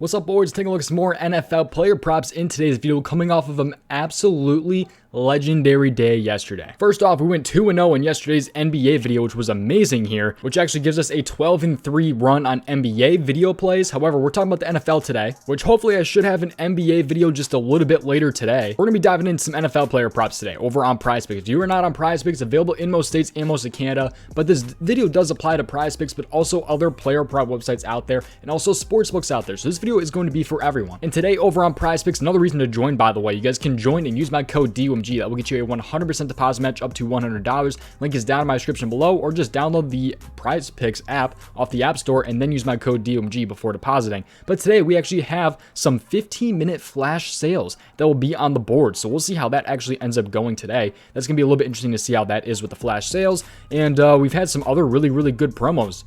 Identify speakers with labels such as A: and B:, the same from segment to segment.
A: What's up, boys? Taking a look at some more NFL player props in today's video, coming off of an absolutely legendary day yesterday. First off, we went 2-0 in yesterday's NBA video, which was amazing here, which actually gives us a 12-3 run on NBA video plays. However, we're talking about the NFL today, which hopefully I should have an NBA video just a little bit later today. We're going to be diving into some NFL player props today over on prizepicks. If you are not on prizepicks, available in most states and most of Canada, but this video does apply to prizepicks, but also other player prop websites out there and also sportsbooks out there. So this video is going to be for everyone. And today over on prizepicks, another reason to join, by the way, you guys can join and use my code DUMG. That will get you a 100% deposit match up to $100. Link is down in my description below, or just download the prizepicks app off the app store and then use my code DUMG before depositing. But today we actually have some 15-minute flash sales that will be on the board. So we'll see how that actually ends up going today. That's going to be a little bit interesting to see how that is with the flash sales. And we've had some other really good promos.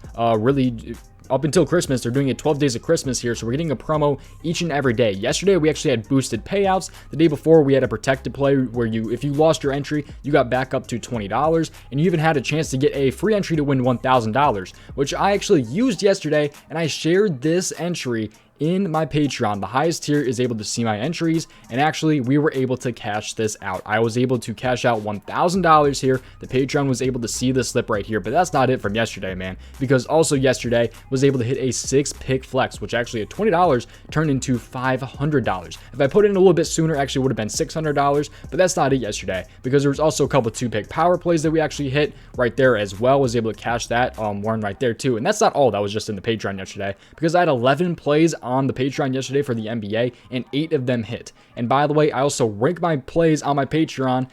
A: Up until Christmas, they're doing it 12 days of Christmas here, so we're getting a promo each and every day. Yesterday, we actually had boosted payouts. The day before, we had a protected play where if you lost your entry, you got back up to $20, and you even had a chance to get a free entry to win $1,000, which I actually used yesterday, and I shared this entry in my Patreon. The highest tier is able to see my entries, and actually we were able to cash this out. I was able to cash out $1,000 here. The Patreon was able to see the slip right here, but that's not it from yesterday, man, because also yesterday was able to hit a 6-pick flex, which actually at $20 turned into $500. If I put it in a little bit sooner, actually would have been $600, but that's not it yesterday, because there was also a couple 2-pick power plays that we actually hit right there as well. Was able to cash that one right there too. And that's not all that was just in the Patreon yesterday, because I had 11 plays on the Patreon yesterday for the NBA, and 8 of them hit. And by the way, I also rank my plays on my Patreon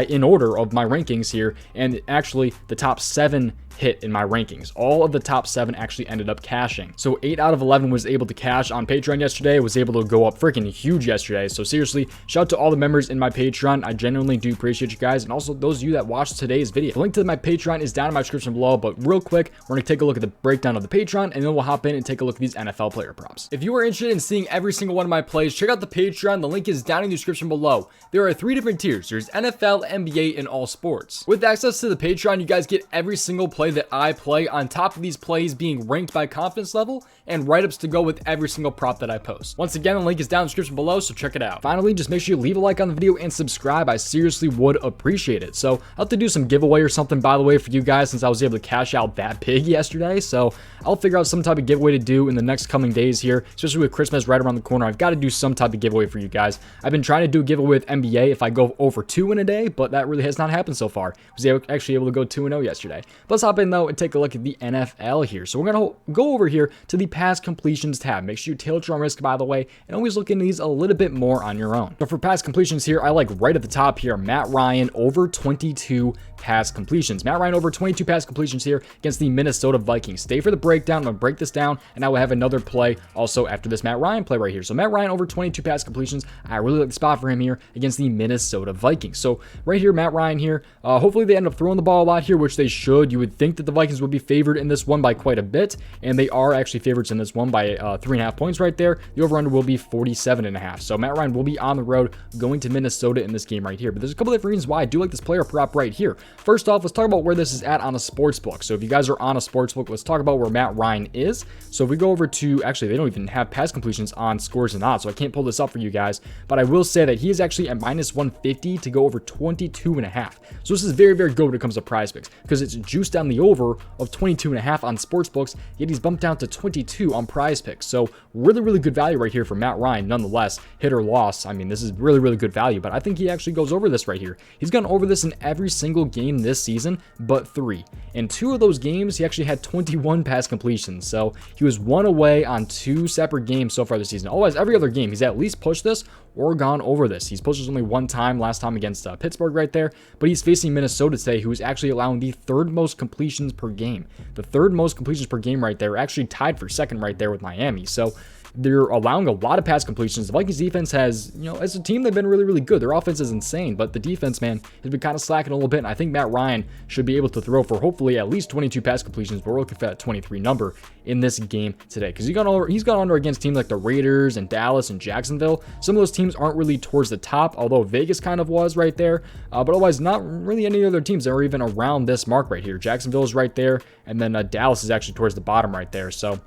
A: in order of my rankings here, and actually the top 7 hit in my rankings. All of the top 7 actually ended up cashing. So 8 out of 11 was able to cash on Patreon yesterday. Was able to go up freaking huge yesterday. So seriously, shout out to all the members in my Patreon. I genuinely do appreciate you guys, and also those of you that watched today's video. The link to my Patreon is down in my description below, but real quick, we're going to take a look at the breakdown of the Patreon, and then we'll hop in and take a look at these NFL player props. If you are interested in seeing every single one of my plays, check out the Patreon. The link is down in the description below. There are 3 different tiers. There's NFL, NBA, and all sports. With access to the Patreon, you guys get every single play that I play, on top of these plays being ranked by confidence level and write-ups to go with every single prop that I post. Once again, the link is down in the description below, so check it out. Finally, just make sure you leave a like on the video and subscribe. I seriously would appreciate it. So I'll have to do some giveaway or something, by the way, for you guys, since I was able to cash out that big yesterday. So I'll figure out some type of giveaway to do in the next coming days here, especially with Christmas right around the corner. I've got to do some type of giveaway for you guys. I've been trying to do a giveaway with NBA if I go over 2 in a day, but that really has not happened so far. I was actually able to go 2-0 yesterday. But let's hop in though and take a look at the NFL here. So we're going to go over here to the pass completions tab. Make sure you tailor your own risk, by the way, and always look into these a little bit more on your own. But for pass completions here, I like right at the top here, Matt Ryan over 22 pass completions. Matt Ryan over 22 pass completions here against the Minnesota Vikings. Stay for the breakdown. I'm going to break this down, and I will have another play also after this Matt Ryan play right here. So Matt Ryan over 22 pass completions. I really like the spot for him here against the Minnesota Vikings. So right here, Matt Ryan here. Hopefully they end up throwing the ball a lot here, which they should. You would think that the Vikings would be favored in this one by quite a bit, and they are actually favorites in this one by 3.5 points right there. The over-under will be 47.5. So Matt Ryan will be on the road going to Minnesota in this game right here. But there's a couple different reasons why I do like this player prop right here. First off, let's talk about where this is at on a sports book. So if you guys are on a sports book, let's talk about where Matt Ryan is. So if we go over to, actually, they don't even have pass completions on scores and odds, so I can't pull this up for you guys, but I will say that he is actually at minus 150 to go over 22.5. So this is very good when it comes to prizepicks, because it's juiced down the over of 22.5 on sports books, yet he's bumped down to 22 on prizepicks. So really good value right here for Matt Ryan. Nonetheless, hit or loss, I mean, this is really good value, but I think he actually goes over this right here. He's gone over this in every single game this season but 3. In 2 of those games, he actually had 21 pass completions. So he was 1 away on 2 separate games so far this season. Otherwise, every other game, he's at least pushed this or gone over this. He's pushed this only 1 time, last time against Pittsburgh right there, but he's facing Minnesota today, who is actually allowing the 3rd most completions per game. The 3rd most completions per game right there, actually tied for 2nd right there with Miami. So they're allowing a lot of pass completions. The Vikings defense has, as a team, they've been really good. Their offense is insane, but the defense, man, has been kind of slacking a little bit. And I think Matt Ryan should be able to throw for hopefully at least 22 pass completions, but we're looking for that 23 number in this game today, because he's gone under against teams like the Raiders and Dallas and Jacksonville. Some of those teams aren't really towards the top, although Vegas kind of was right there, but otherwise not really any other teams that are even around this mark right here. Jacksonville is right there, and then Dallas is actually towards the bottom right there. So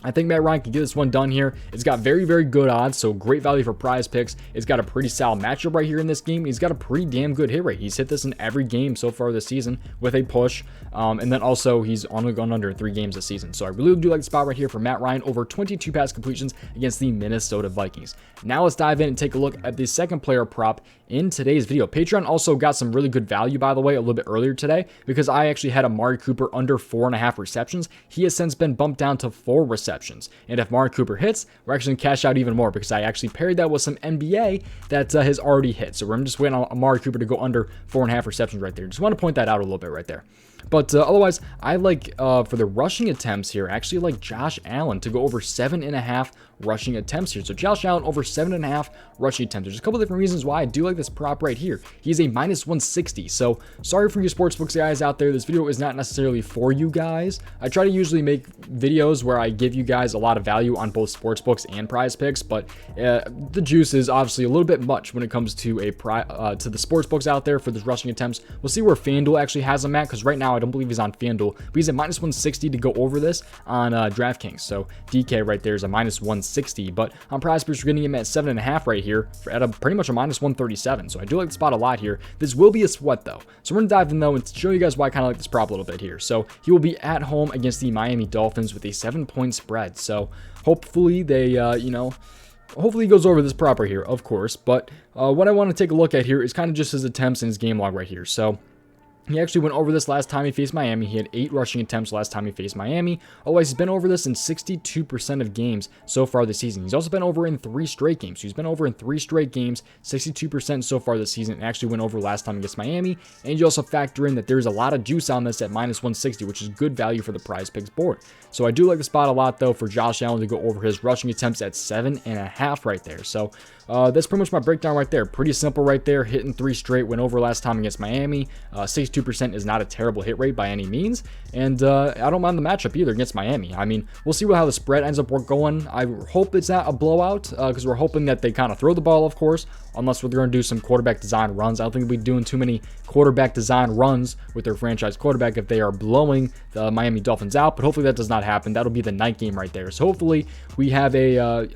A: I think Matt Ryan can get this one done here. It's got very, very good odds, so great value for prize picks. It's got a pretty solid matchup right here in this game. He's got a pretty damn good hit rate. He's hit this in every game so far this season with a push. And then also he's only gone under 3 games this season. So I really do like the spot right here for Matt Ryan over 22 pass completions against the Minnesota Vikings. Now let's dive in and take a look at the second player prop in today's video. Patreon also got some really good value, by the way, a little bit earlier today, because I actually had Amari Cooper under 4.5 receptions. He has since been bumped down to 4 receptions. And if Amari Cooper hits, we're actually going to cash out even more, because I actually paired that with some NBA that has already hit. So we're just waiting on Amari Cooper to go under 4.5 receptions right there. Just want to point that out a little bit right there. But otherwise, I like, for the rushing attempts here, I actually like Josh Allen to go over 7.5 rushing attempts here. So Josh Allen over 7.5 rushing attempts. There's a couple different reasons why I do like this prop right here. He's a minus 160. So sorry for you sportsbooks guys out there. This video is not necessarily for you guys. I try to usually make videos where I give you guys a lot of value on both sportsbooks and prize picks, but the juice is obviously a little bit much when it comes to the sportsbooks out there for the rushing attempts. We'll see where FanDuel actually has him at, because right now I don't believe he's on FanDuel, but he's at minus 160 to go over this on DraftKings. So DK right there is a minus 160, but on prize picks we're getting him at 7.5 right here at a pretty much a minus 137. So I do like the spot a lot here. This will be a sweat though, so we're gonna dive in though and show you guys why I kind of like this prop a little bit here. So he will be at home against the Miami Dolphins with a 7-point spread. So hopefully they hopefully he goes over this prop right here, of course. But what I want to take a look at here is kind of just his attempts in his game log right here. So he actually went over this last time he faced Miami. He had 8 rushing attempts last time he faced Miami. Otherwise, he's been over this in 62% of games so far this season. He's also been over in 3 straight games. So he's been over in 3 straight games, 62% so far this season, and actually went over last time against Miami. And you also factor in that there's a lot of juice on this at minus 160, which is good value for the prize picks board. So I do like the spot a lot, though, for Josh Allen to go over his rushing attempts at 7.5 right there. So that's pretty much my breakdown right there. Pretty simple right there. Hitting 3 straight, went over last time against Miami. 62% is not a terrible hit rate by any means, and I don't mind the matchup either against Miami. I mean, we'll see how the spread ends up going. I hope it's not a blowout, because we're hoping that they kind of throw the ball, of course, unless we're going to do some quarterback design runs. I don't think we'll be doing too many quarterback design runs with their franchise quarterback if they are blowing the Miami Dolphins out, but hopefully that does not happen. That'll be the night game right there. So hopefully we have a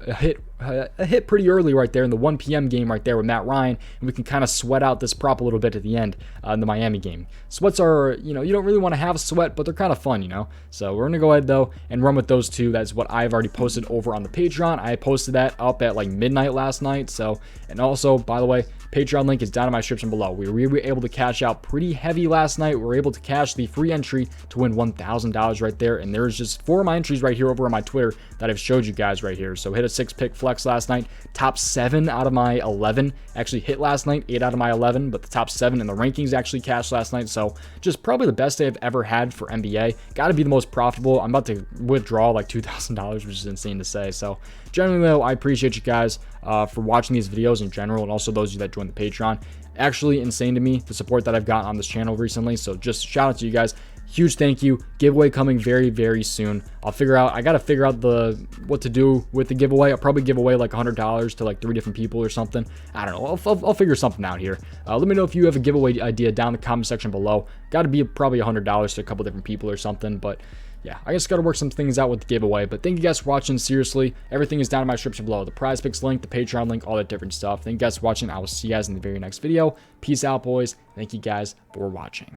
A: hit pretty early right there in the 1 p.m. game right there with Matt Ryan, and we can kind of sweat out this prop a little bit at the end in the Miami game. Sweats are, you don't really want to have a sweat, but they're kind of fun, So we're going to go ahead, though, and run with those two. That's what I've already posted over on the Patreon. I posted that up at like midnight last night. So, and also, by the way, Patreon link is down in my description below. We were able to cash out pretty heavy last night. We were able to cash the free entry to win $1,000 right there. And there's just 4 of my entries right here over on my Twitter that I've showed you guys right here. So hit a 6-pick flex last night. Top 7 out of my 11 actually hit last night. 8 out of my 11, but the top 7 in the rankings actually cashed last night. So just probably the best day I've ever had for NBA. Got to be the most profitable. I'm about to withdraw like $2,000, which is insane to say. So generally, though, I appreciate you guys for watching these videos in general, and also those of you that joined the Patreon. Actually insane to me, the support that I've gotten on this channel recently. So just shout out to you guys. Huge thank you. Giveaway coming very, very soon. I got to figure out what to do with the giveaway. I'll probably give away like $100 to like 3 different people or something. I don't know. I'll figure something out here. Let me know if you have a giveaway idea down in the comment section below. Got to be probably $100 to a couple different people or something, but yeah, I just got to work some things out with the giveaway. But thank you guys for watching. Seriously, everything is down in my description below. The prize picks link, the Patreon link, all that different stuff. Thank you guys for watching. I will see you guys in the very next video. Peace out, boys. Thank you guys for watching.